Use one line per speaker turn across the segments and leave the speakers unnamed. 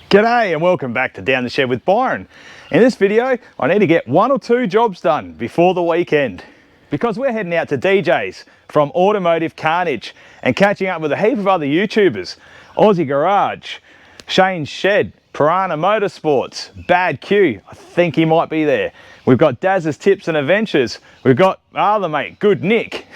G'day and welcome back to Down the Shed with Byron. In this video, I need to get 1 or 2 jobs done before the weekend because we're heading out to DJs from Automotive Carnage and catching up with a heap of other YouTubers. Aussie Garage, Shane's Shed, Piranha Motorsports, Bad Q, I think he might be there. We've got Daz's Tips and Adventures. We've got our other mate, Good Nick.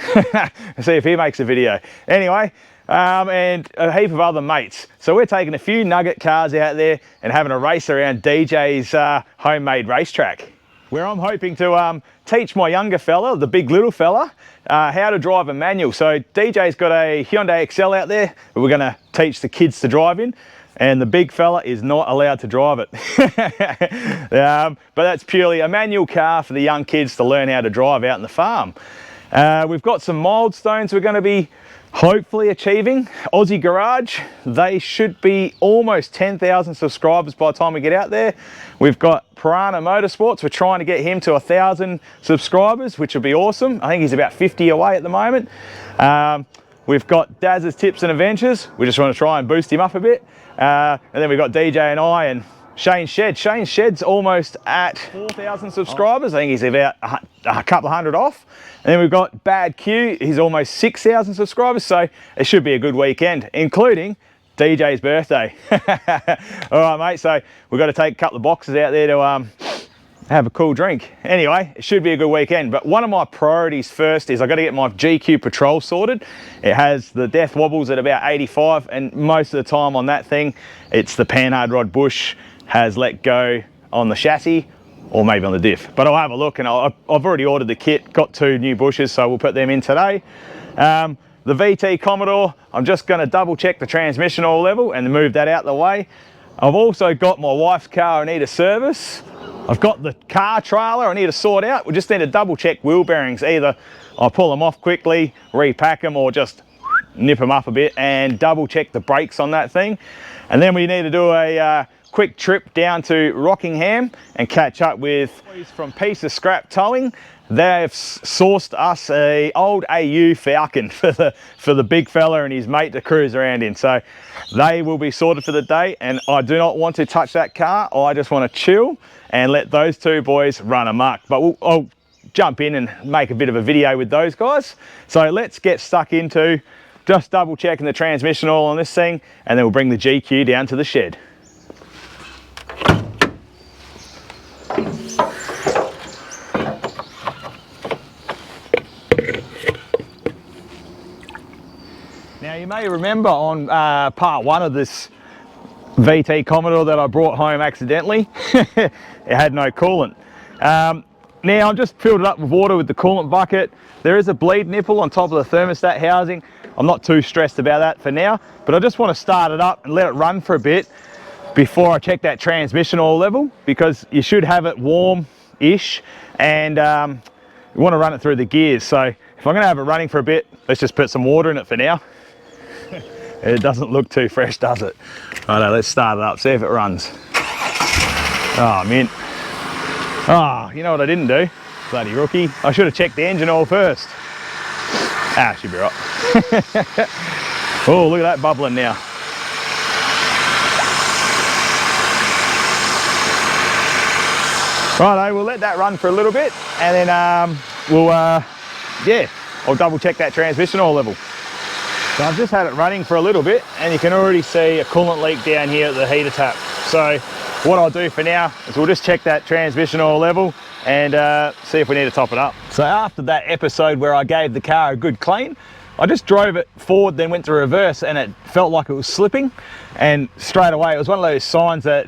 See if he makes a video. Anyway, and a heap of other mates. So we're taking a few nugget cars out there and having a race around DJ's homemade racetrack, where I'm hoping to teach my younger fella, the big little fella, how to drive a manual. So DJ's got a Hyundai Excel out there that we're going to teach the kids to drive in, and the big fella is not allowed to drive it. But that's purely a manual car for the young kids to learn how to drive out in the farm. We've got some milestones we're going to be hopefully achieving. Aussie Garage, they should be almost 10,000 subscribers by the time we get out there. We've got Piranha Motorsports, we're trying to get him to 1,000 subscribers, which would be awesome. I think he's about 50 away at the moment. We've got Daz's Tips and Adventures, we just want to try and boost him up a bit. And then we've got DJ and I and Shane's Shed. Shane's Shed's almost at 4,000 subscribers. I think he's about a couple of hundred off. And then we've got Bad Q, he's almost 6,000 subscribers, so it should be a good weekend, including DJ's birthday. All right, mate, so we've got to take a couple of boxes out there to have a cool drink. Anyway, it should be a good weekend, but one of my priorities first is I've got to get my GQ Patrol sorted. It has the death wobbles at about 85, and most of the time on that thing, it's the Panhard rod bush has let go on the chassis, or maybe on the diff, but I'll have a look. And I've already ordered the kit, got 2 new bushes, so we'll put them in today. The VT Commodore, I'm just going to double check the transmission oil level and move that out the way. I've also got my wife's car I need a service. I've got the car trailer I need to sort out. We just need to double check wheel bearings. Either I'll pull them off quickly, repack them, or just nip them up a bit and double check the brakes on that thing. And then we need to do a quick trip down to Rockingham and catch up with from Piece of Scrap Towing. They've sourced us a old AU Falcon for the big fella and his mate to cruise around in. So they will be sorted for the day, and I do not want to touch that car. I just want to chill and let those 2 boys run amok. But I'll jump in and make a bit of a video with those guys. So let's get stuck into just double checking the transmission oil on this thing, and then we'll bring the GQ down to the shed. Now you may remember on part 1 of this VT Commodore that I brought home accidentally, it had no coolant. Now I've just filled it up with water with the coolant bucket. There is a bleed nipple on top of the thermostat housing. I'm not too stressed about that for now, but I just want to start it up and let it run for a bit before I check that transmission oil level, because you should have it warm-ish, and you want to run it through the gears. So if I'm going to have it running for a bit, let's just put some water in it for now. It doesn't look too fresh, does it? Righto, let's start it up, see if it runs. Oh, mint. Oh, you know what I didn't do? Bloody rookie. I should have checked the engine oil first. Ah, should be right. Oh, look at that bubbling now. Righto, we'll let that run for a little bit, and then I'll double check that transmission oil level. So I've just had it running for a little bit, and you can already see a coolant leak down here at the heater tap. So what I'll do for now is we'll just check that transmission oil level and see if we need to top it up. So after that episode where I gave the car a good clean, I just drove it forward, then went to reverse, and it felt like it was slipping. And straight away, it was one of those signs that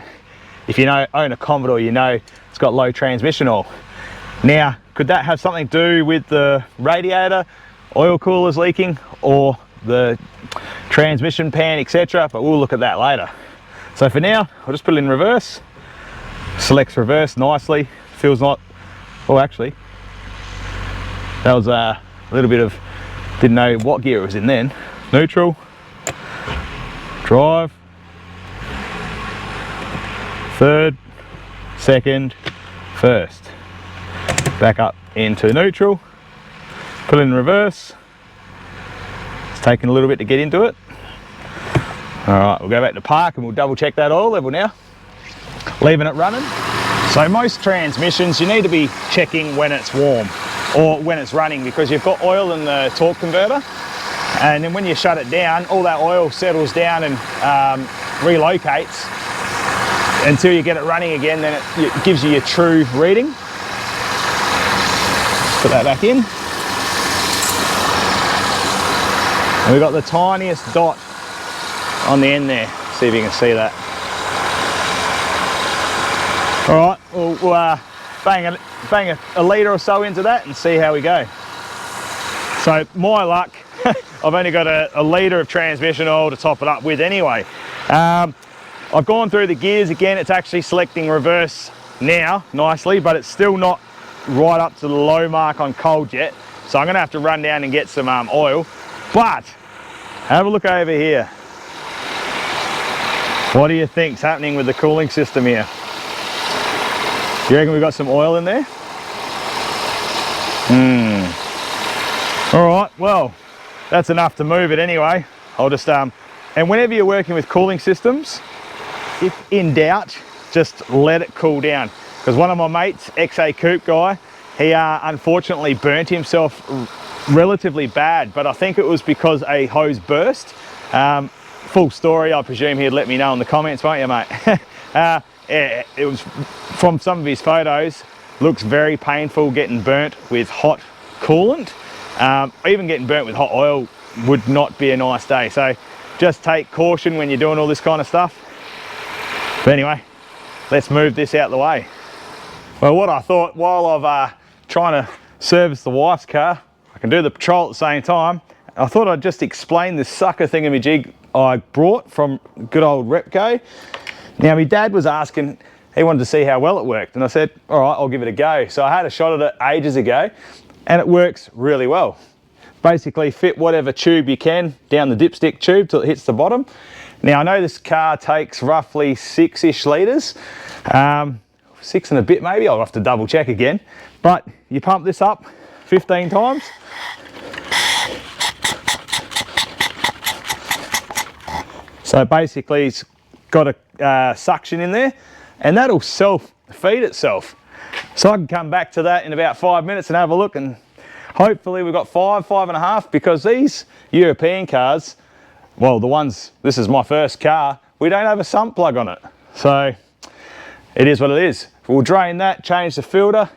if you own a Commodore, you know it's got low transmission oil. Now, could that have something to do with the radiator, oil coolers leaking, or the transmission pan, etc.? But we'll look at that later. So for now, I'll just put it in reverse. Selects reverse nicely. Feels like, oh, actually, that was a little bit of, didn't know what gear it was in then. Neutral, drive, third, second, first. Back up into neutral, put it in reverse. It's taking a little bit to get into it. All right, we'll go back to park and we'll double check that oil level now. Leaving it running. So most transmissions, you need to be checking when it's warm or when it's running, because you've got oil in the torque converter, and then when you shut it down, all that oil settles down and relocates until you get it running again. Then it gives you your true reading. Put that back in. And we've got the tiniest dot on the end there. See if you can see that. All right, we'll bang a litre or so into that and see how we go. So my luck, I've only got a litre of transmission oil to top it up with anyway. I've gone through the gears again. It's actually selecting reverse now nicely, but it's still not right up to the low mark on cold yet. So I'm gonna have to run down and get some oil. But have a look over here. What do you think's happening with the cooling system here? Do you reckon we've got some oil in there? All right, well, that's enough to move it anyway. I'll just, and whenever you're working with cooling systems, if in doubt, just let it cool down. Because one of my mates, XA Coupe guy, he unfortunately burnt himself relatively bad, but I think it was because a hose burst. Full story, I presume he'd let me know in the comments, won't you, mate? Yeah, it was from some of his photos, looks very painful getting burnt with hot coolant. Even getting burnt with hot oil would not be a nice day. So just take caution when you're doing all this kind of stuff. But anyway, let's move this out of the way. Well, what I thought, while I've trying to service the wife's car, I can do the patrol at the same time. I thought I'd just explain this sucker thingamajig I brought from good old Repco. Now, my dad was asking, he wanted to see how well it worked, and I said, all right, I'll give it a go. So I had a shot at it ages ago, and it works really well. Basically, fit whatever tube you can down the dipstick tube till it hits the bottom. Now, I know this car takes roughly 6-ish litres, 6 and a bit maybe, I'll have to double check again. But you pump this up 15 times. So basically it's got a suction in there, and that'll self-feed itself. So I can come back to that in about 5 minutes and have a look, and hopefully we've got 5.5, because these European cars, well, the ones, this is my first car, we don't have a sump plug on it. So it is what it is. We'll drain that, change the filter.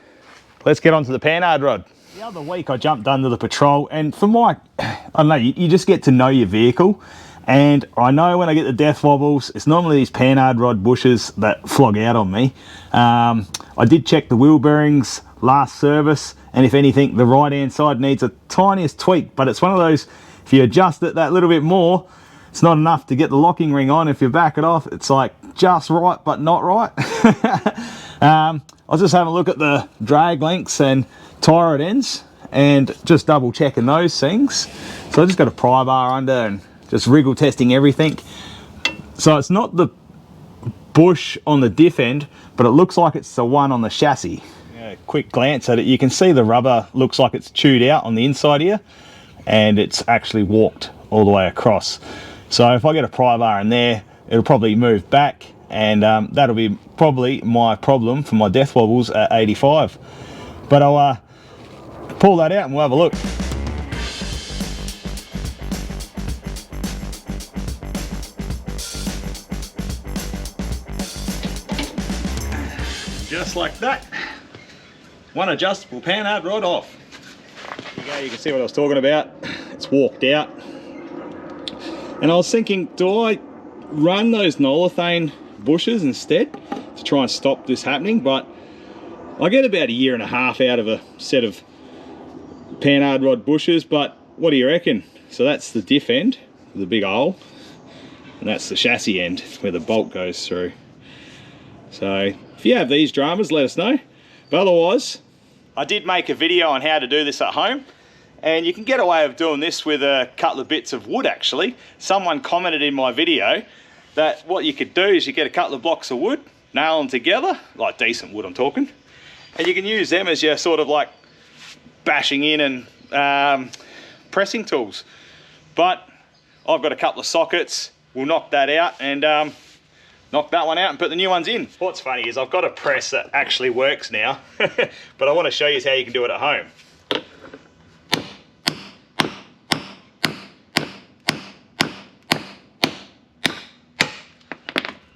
Let's get onto the Panhard rod. The other week I jumped under the Patrol, and for my, I don't know, you just get to know your vehicle. And I know when I get the death wobbles, it's normally these Panhard rod bushes that flog out on me. I did check the wheel bearings last service, and if anything, the right hand side needs a tiniest tweak, but it's one of those, if you adjust it that little bit more, it's not enough to get the locking ring on. If you back it off, it's like just right, but not right. I was just having a look at the drag lengths and tie rod ends, and just double checking those things. So I just got a pry bar under and just wriggle testing everything. So it's not the bush on the diff end, but it looks like it's the one on the chassis. Yeah, quick glance at it, you can see the rubber looks like it's chewed out on the inside here, and it's actually walked all the way across. So if I get a pry bar in there, it'll probably move back, and that'll be probably my problem for my death wobbles at 85. But I'll pull that out and we'll have a look. Just like that, one adjustable Panhard rod off. There you go, you can see what I was talking about. It's walked out. And I was thinking, do I run those Nolithane bushes instead to try and stop this happening? But I get about 1.5 years out of a set of Panhard rod bushes, but what do you reckon? So that's the diff end with the big hole, and that's the chassis end where the bolt goes through. So if you have these dramas, let us know. But otherwise, I did make a video on how to do this at home, and you can get away with doing this with a couple of bits of wood actually. Someone commented in my video that what you could do is you get a couple of blocks of wood, nail them together, like decent wood I'm talking, and you can use them as your sort of like bashing in and pressing tools. But I've got a couple of sockets, we'll knock that out and knock that one out and put the new ones in. What's funny is I've got a press that actually works now, but I want to show you how you can do it at home.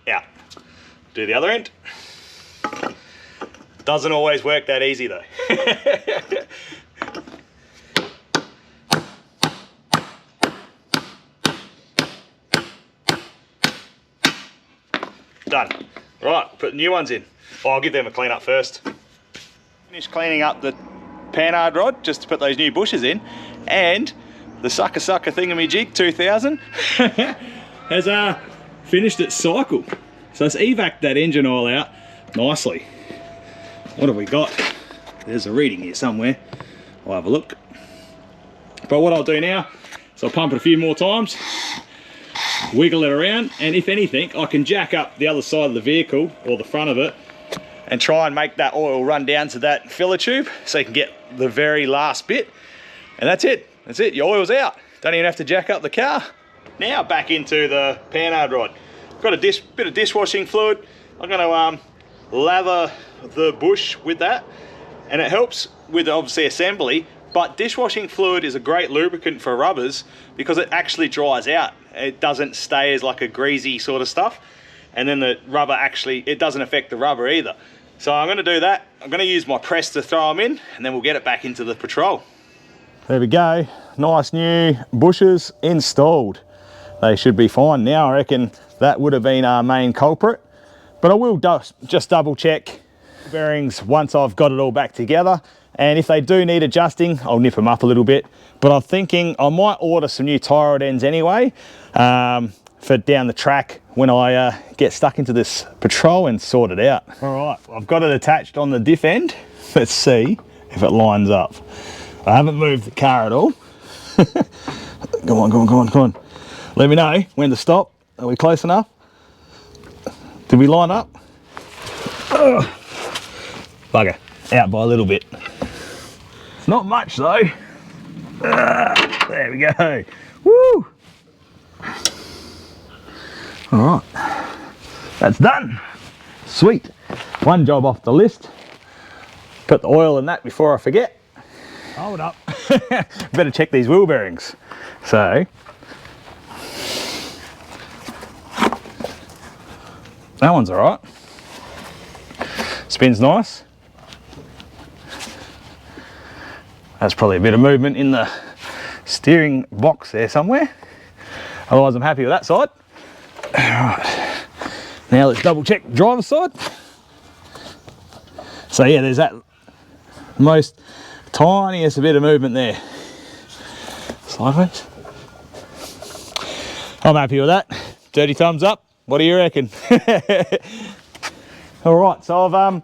Out. Do the other end. Doesn't always work that easy though. Done. Right, put the new ones in. Oh, I'll give them a clean up first. Finished cleaning up the Panhard rod just to put those new bushes in, and the sucker thingamajig 2000 has finished its cycle. So it's evac'd that engine oil out nicely. What have we got? There's a reading here somewhere. I'll have a look. But what I'll do now is I'll pump it a few more times, wiggle it around, and if anything, I can jack up the other side of the vehicle, or the front of it, and try and make that oil run down to that filler tube so you can get the very last bit. And that's it. That's it. Your oil's out. Don't even have to jack up the car. Now back into the Panhard rod. Got a bit of dishwashing fluid. I'm going to lather the bush with that, and it helps with obviously assembly, but dishwashing fluid is a great lubricant for rubbers because it actually dries out. It doesn't stay as like a greasy sort of stuff, and then the rubber actually, it doesn't affect the rubber either. So I'm going to do that. I'm going to use my press to throw them in, and then we'll get it back into the Patrol. There we go. Nice new bushes installed. They should be fine now. I reckon that would have been our main culprit, but I will just double check bearings once I've got it all back together, and if they do need adjusting, I'll nip them up a little bit. But I'm thinking I might order some new tie rod ends anyway for down the track when I get stuck into this Patrol and sort it out. All right, I've got it attached on the diff end. Let's see if it lines up. I haven't moved the car at all. Come on, come on, come on, come on. Let me know when to stop. Are we close enough? Did we line up? Ugh. Bugger, out by a little bit. It's not much though. There we go. Woo! All right, that's done. Sweet. One job off the list. Put the oil in that before I forget. Hold up. Better check these wheel bearings. So, that one's all right. Spins nice. That's probably a bit of movement in the steering box there somewhere. Otherwise, I'm happy with that side. All right. Now let's double check the driver's side. So yeah, there's that most tiniest bit of movement there. Sideways. I'm happy with that. Dirty thumbs up. What do you reckon? All right, so I've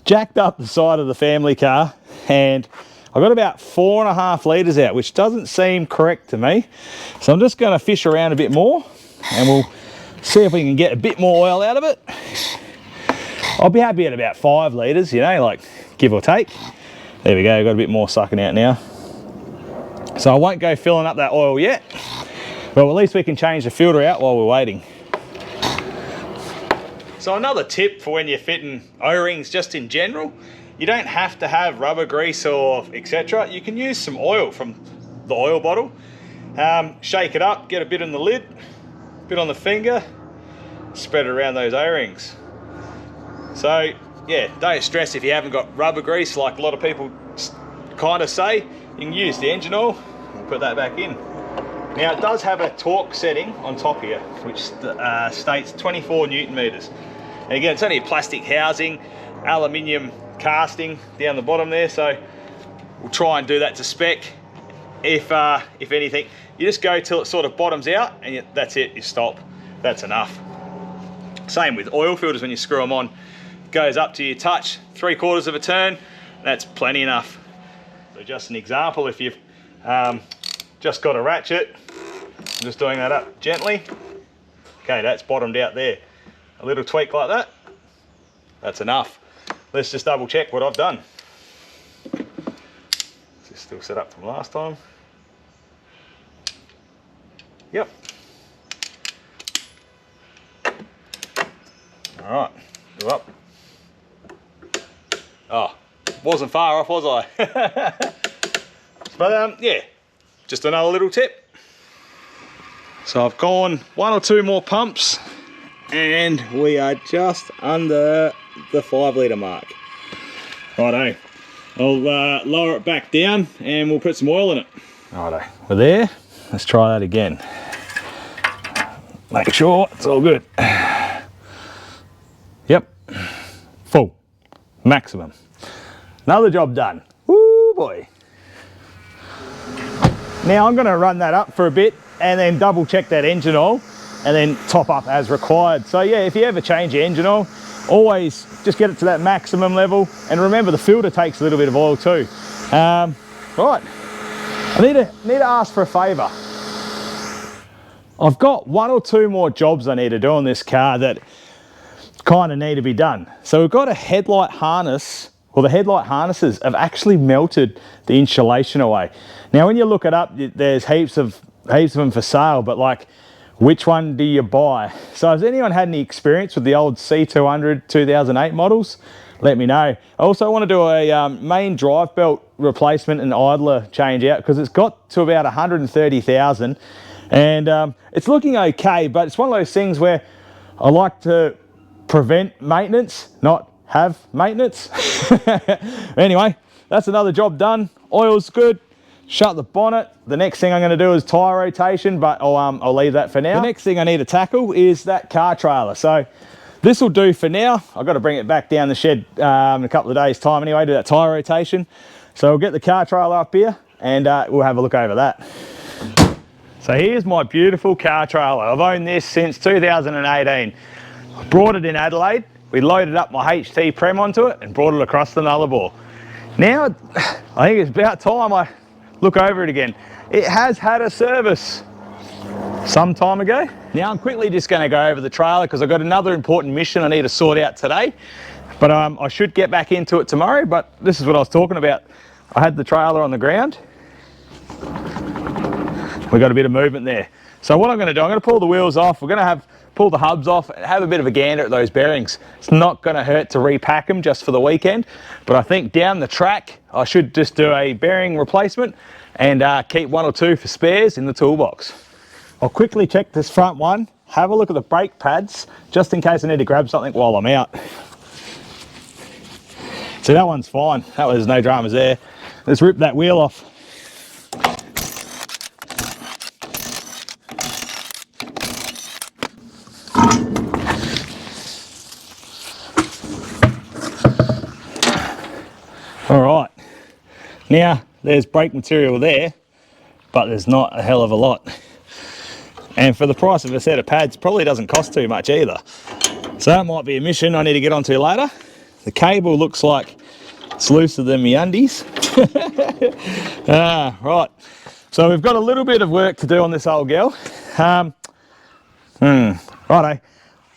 jacked up the side of the family car, and I've got about 4.5 litres out, which doesn't seem correct to me. So I'm just going to fish around a bit more, and we'll see if we can get a bit more oil out of it. I'll be happy at about 5 litres, you know, like give or take. There we go, got a bit more sucking out now. So I won't go filling up that oil yet, but at least we can change the filter out while we're waiting. So another tip for when you're fitting O-rings just in general, you don't have to have rubber grease or etc. You can use some oil from the oil bottle. Shake it up, get a bit in the lid, a bit on the finger, spread it around those O-rings. So yeah, don't stress if you haven't got rubber grease like a lot of people kind of say. You can use the engine oil and put that back in. Now it does have a torque setting on top here, which states 24 Newton meters. And again, it's only a plastic housing, aluminium casting down the bottom there, so we'll try and do that to spec. If anything, you just go till it sort of bottoms out, and that's it, you stop. That's enough. Same with oil filters when you screw them on. Goes up to your touch, 3/4 of a turn, that's plenty enough. So just an example, if you've just got a ratchet, I'm just doing that up gently. Okay, that's bottomed out there. A little tweak like that, that's enough. Let's just double check what I've done. Is this still set up from last time? Yep. All right, go up. Oh, wasn't far off, was I? But yeah, just another little tip. So I've gone 1 or 2 more pumps and we are just under the 5 litre mark. Righto, I'll lower it back down and we'll put some oil in it. Righto, we're there. Let's try that again. Make sure it's all good. Yep, full, maximum. Another job done. Woo boy. Now I'm going to run that up for a bit and then double check that engine oil and then top up as required. So yeah, if you ever change your engine oil, always just get it to that maximum level, and remember the filter takes a little bit of oil too. Right, I need to ask for a favour. I've got 1 or 2 more jobs I need to do on this car that kind of need to be done. So we've got a headlight harness, well, the headlight harnesses have actually melted the insulation away. Now when you look it up, there's heaps of them for sale, but like, which one do you buy? So has anyone had any experience with the old C200 2008 models? Let me know. I also want to do a main drive belt replacement and idler change out, because it's got to about 130,000 and it's looking okay, but it's one of those things where I like to prevent maintenance, not have maintenance. Anyway, that's another job done. Oil's good. Shut the bonnet. The next thing I'm going to do is tyre rotation, but I'll leave that for now. The next thing I need to tackle is that car trailer. So this will do for now. I've got to bring it back down the shed in a couple of days' time anyway, do that tyre rotation. So we'll get the car trailer up here and we'll have a look over that. So here's my beautiful car trailer. I've owned this since 2018. I brought it in Adelaide. We loaded up my HT Prem onto it and brought it across the Nullarbor. Now, I think it's about time I look over it again. It has had a service some time ago. Now I'm quickly just going to go over the trailer because I've got another important mission I need to sort out today. But I should get back into it tomorrow, but this is what I was talking about. I had the trailer on the ground. We've got a bit of movement there. So what I'm going to do, I'm going to pull the wheels off. We're going to pull the hubs off and have a bit of a gander at those bearings. It's not going to hurt to repack them just for the weekend, but I think down the track I should just do a bearing replacement and keep 1 or 2 for spares in the toolbox. I'll quickly check this front one, have a look at the brake pads just in case I need to grab something while I'm out. So that one's fine, there's no dramas there. Let's rip that wheel off. All right, now there's brake material there, but there's not a hell of a lot. And for the price of a set of pads, probably doesn't cost too much either. So that might be a mission I need to get onto later. The cable looks like it's looser than my undies. Right, so we've got a little bit of work to do on this old girl. Righto.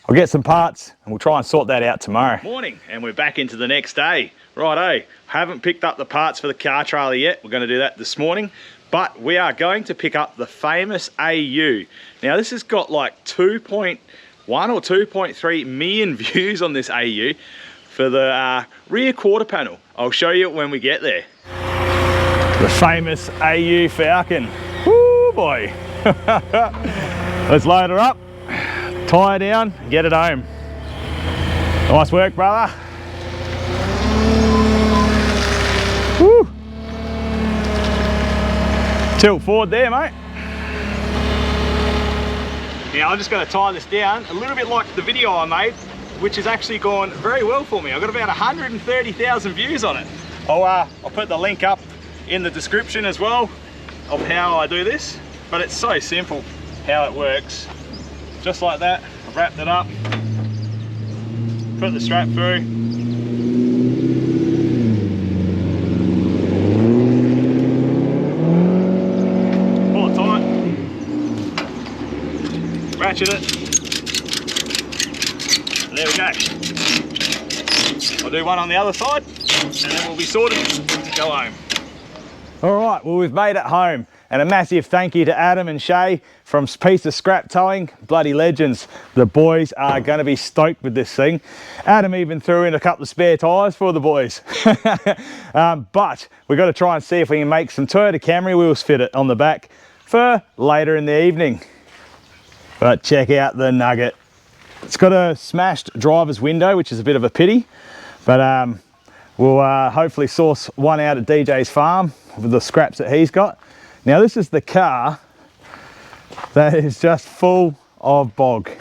I'll get some parts and we'll try and sort that out tomorrow. Morning, and we're back into the next day. Righto, haven't picked up the parts for the car trailer yet. We're going to do that this morning, but we are going to pick up the famous AU. Now this has got like 2.1 or 2.3 million views on this AU for the rear quarter panel. I'll show you when we get there. The famous AU Falcon. Woo boy. Let's load her up. Tie her down, get it home. Nice work, brother. Woo. Tilt forward there, mate. Now I'm just going to tie this down a little bit like the video I made, which has actually gone very well for me. I've got about 130,000 views on it. I'll put the link up in the description as well of how I do this, but it's so simple how it works. Just like that, I've wrapped it up, put the strap through, pull it tight, ratchet it, and there we go. I'll do one on the other side and then we'll be sorted to go home. All right, well we've made it home. And a massive thank you to Adam and Shay from Piece of Scrap Towing. Bloody legends. The boys are going to be stoked with this thing. Adam even threw in a couple of spare tyres for the boys. But we've got to try and see if we can make some Toyota Camry wheels fit it on the back for later in the evening. But check out the Nugget. It's got a smashed driver's window, which is a bit of a pity. But we'll hopefully source one out at DJ's farm with the scraps that he's got. Now this is the car that is just full of bog.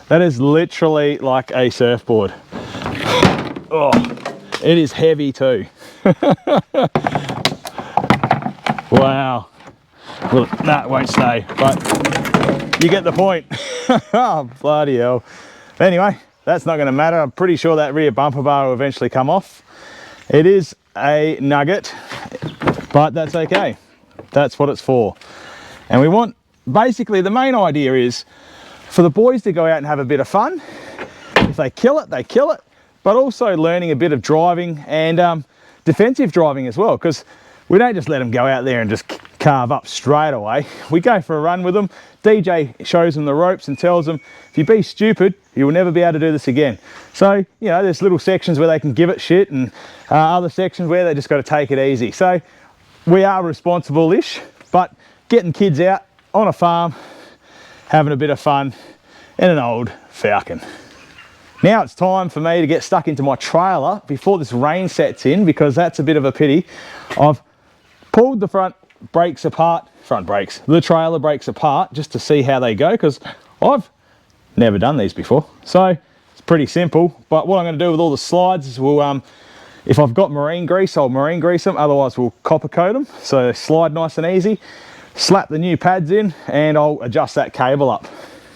That is literally like a surfboard. Oh, it is heavy too. Wow. Well, no, it won't stay, but you get the point. Oh, bloody hell. Anyway, that's not going to matter. I'm pretty sure that rear bumper bar will eventually come off. It is a Nugget, but that's okay. That's what it's for. And we want, basically the main idea is for the boys to go out and have a bit of fun. If they kill it, they kill it, but also learning a bit of driving and defensive driving as well, because we don't just let them go out there and just carve up straight away. We go for a run with them. DJ shows them the ropes and tells them, if you be stupid, you will never be able to do this again. So, you know, there's little sections where they can give it shit and other sections where they just got to take it easy. So we are responsible-ish, but getting kids out on a farm, having a bit of fun in an old Falcon. Now it's time for me to get stuck into my trailer before this rain sets in, because that's a bit of a pity. I've pulled the front brakes apart, the trailer brakes apart, just to see how they go, because I've never done these before. So it's pretty simple, but what I'm going to do with all the slides is we'll, if I've got marine grease, I'll marine grease them, otherwise we'll copper coat them, so they slide nice and easy. Slap the new pads in and I'll adjust that cable up.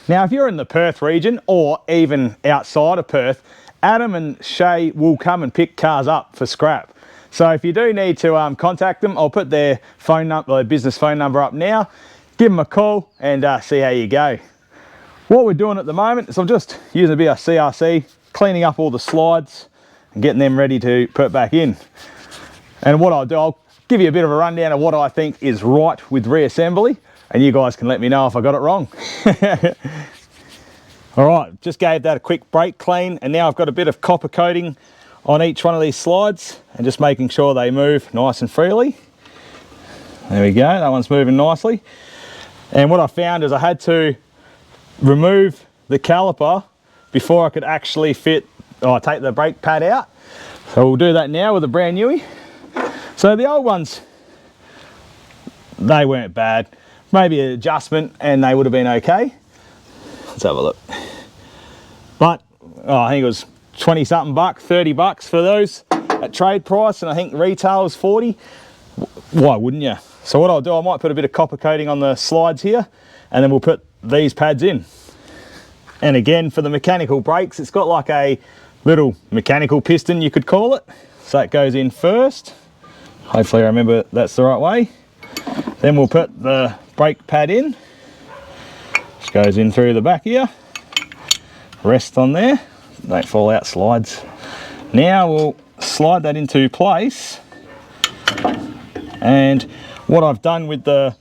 Now if you're in the Perth region or even outside of Perth, Adam and Shay will come and pick cars up for scrap. So if you do need to contact them, I'll put their phone number, their business phone number up now. Give them a call and see how you go. What we're doing at the moment is I'm just using a bit of CRC, cleaning up all the slides and getting them ready to put back in. And what I'll do, I'll give you a bit of a rundown of what I think is right with reassembly, and you guys can let me know if I got it wrong. All right, just gave that a quick brake clean, and now I've got a bit of copper coating on each one of these slides and just making sure they move nice and freely. There we go, that one's moving nicely. And what I found is I had to remove the caliper before I could actually take the brake pad out. So we'll do that now with a brand newie. So the old ones, they weren't bad. Maybe an adjustment and they would have been okay. Let's have a look. But I think it was 20 something bucks, 30 bucks for those at trade price, and I think retail is 40. Why wouldn't you? So what I'll do, I might put a bit of copper coating on the slides here, and then we'll put these pads in. And again, for the mechanical brakes, it's got like a little mechanical piston, you could call it. So it goes in first. Hopefully I remember that's the right way. Then we'll put the brake pad in. Just goes in through the back here. Rest on there. Don't fall out slides. Now we'll slide that into place. And what I've done with the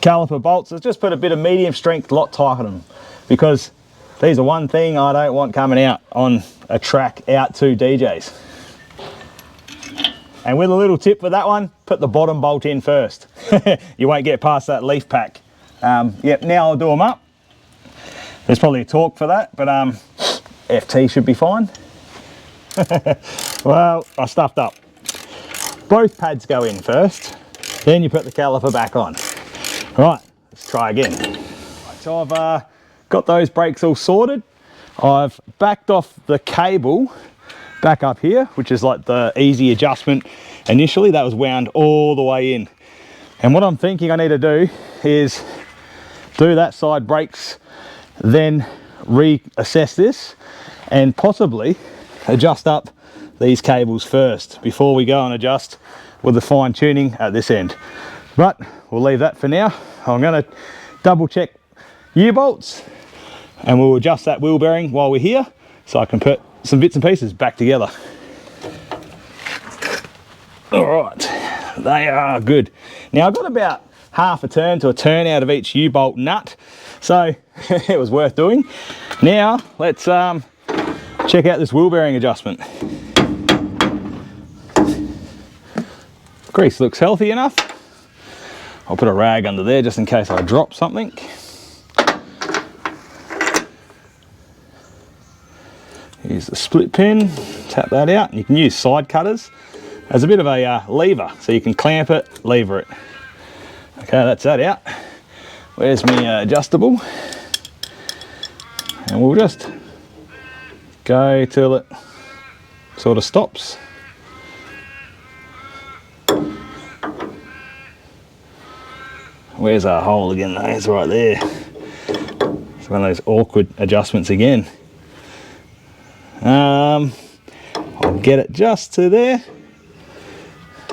caliper bolts is just put a bit of medium strength Loctite on them, because these are one thing I don't want coming out on a track out to DJs. And with a little tip for that one, put the bottom bolt in first. You won't get past that leaf pack. Yep, now I'll do them up. There's probably a torque for that, but FT should be fine. Well, I stuffed up. Both pads go in first, then you put the caliper back on. Right, let's try again. So I've got those brakes all sorted. I've backed off the cable back up here, which is like the easy adjustment initially. That was wound all the way in. And what I'm thinking I need to do is do that side brakes, then reassess this and possibly adjust up these cables first before we go and adjust with the fine tuning at this end. But we'll leave that for now. I'm going to double check U-bolts and we'll adjust that wheel bearing while we're here so I can put some bits and pieces back together. All right, they are good. Now I've got about half a turn to a turn out of each U-bolt nut. So it was worth doing. Now let's check out this wheel bearing adjustment. Grease looks healthy enough. I'll put a rag under there just in case I drop something. Here's the split pin, tap that out. You can use side cutters as a bit of a lever, so you can clamp it, lever it. Okay, that's that out. Where's my adjustable? And we'll just go till it sort of stops. Where's our hole again? It's right there. It's one of those awkward adjustments again. I'll get it just to there.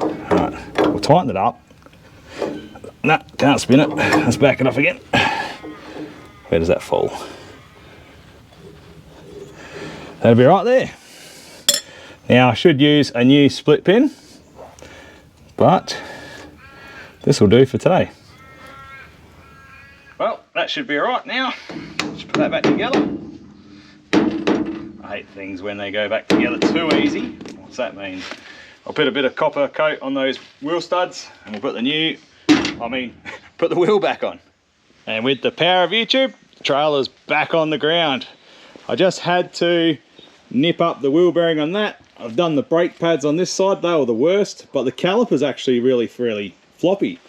Alright, we'll tighten it up. No, can't spin it. Let's back it up again. Where does that fall? That'll be right there. Now I should use a new split pin, but this will do for today. Well, that should be alright now. Just put that back together. I hate things when they go back together too easy. What's that mean? I'll put a bit of copper coat on those wheel studs and we'll put the wheel back on. And with the power of YouTube, the trailer's back on the ground. I just had to nip up the wheel bearing on that. I've done the brake pads on this side, they were the worst, but the caliper's actually really floppy.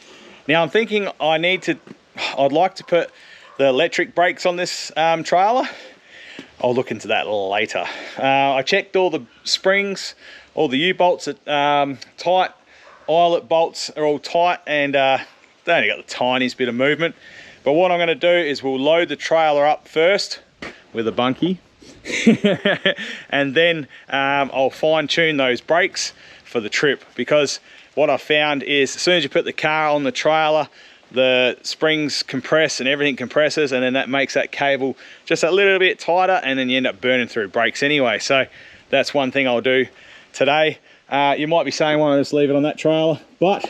Now I'm thinking I'd like to put the electric brakes on this trailer. I'll look into that later. I checked all the springs, all the U-bolts are tight, eyelet bolts are all tight, and they only got the tiniest bit of movement. But what I'm going to do is we'll load the trailer up first with a bunkie, and then I'll fine tune those brakes for the trip, because what I found is as soon as you put the car on the trailer, the springs compress and everything compresses, and then that makes that cable just a little bit tighter, and then you end up burning through brakes anyway. So that's one thing I'll do today. You might be saying, why don't I just leave it on that trailer? But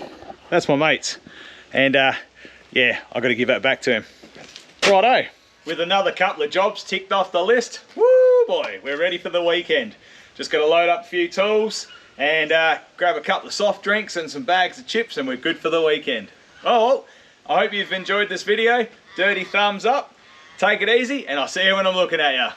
that's my mate's, and yeah, I've got to give that back to him. Righto, with another couple of jobs ticked off the list, woo boy, we're ready for the weekend. Just got to load up a few tools and grab a couple of soft drinks and some bags of chips, and we're good for the weekend. Oh well, I hope you've enjoyed this video. Dirty thumbs up, take it easy, and I'll see you when I'm looking at you.